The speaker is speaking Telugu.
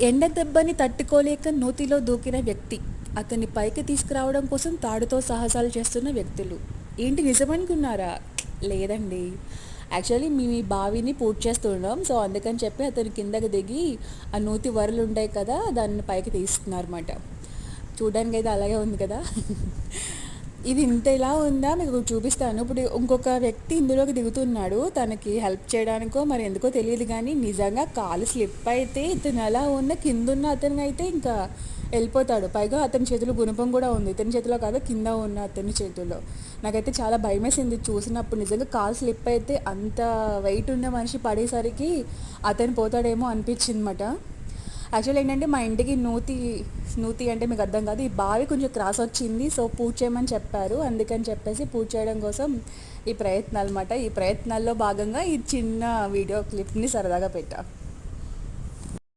ఎండ దెబ్బని తట్టుకోలేక నూతిలో దూకిన వ్యక్తి, అతన్ని పైకి తీసుకురావడం కోసం తాడుతో సాహసాలు చేస్తున్న వ్యక్తులు. ఏంటి నిజమనుకున్నారా? లేదండి. యాక్చువల్లీ మీ బావిని పూర్తి చేస్తున్నాం, సో అందుకని చెప్పి అతను కిందకి దిగి ఆ నూతి వరలు ఉంటాయి కదా, దాన్ని పైకి తీస్తున్నారన్నమాట. చూడడానికి అయితే అలాగే ఉంది కదా. ఇది ఇంత ఇలా ఉందా, మీకు చూపిస్తాను. ఇప్పుడు ఇంకొక వ్యక్తి ఇందులోకి దిగుతున్నాడు, తనకి హెల్ప్ చేయడానికో మరి ఎందుకో తెలియదు, కానీ నిజంగా కాలు స్లిప్ అయితే ఇతను ఎలా ఉన్న కిందున్న అతను అయితే ఇంకా వెళ్ళిపోతాడు. పైగా అతని చేతిలో గుణపం కూడా ఉంది, ఇతని చేతిలో కాదు కింద ఉన్న అతని చేతిలో. నాకైతే చాలా భయం వేసింది చూసినప్పుడు. నిజంగా కాలు స్లిప్ అయితే అంత వెయిట్ ఉన్న మనిషి పడేసరికి అతను పోతాడేమో అనిపించింది అనమాట. యాక్చువల్ ఏంటంటే మా ఇంటికి నూతి నూతి అంటే మీకు అర్థం కాదు, ఈ బావి కొంచెం క్రాస్ వచ్చింది, సో పూజ చేయమని చెప్పారు. అందుకని చెప్పేసి పూజ చేయడం కోసం ఈ ప్రయత్నాలు అనమాట. ఈ ప్రయత్నాల్లో భాగంగా ఈ చిన్న వీడియో క్లిప్ని సరదాగా పెట్టా.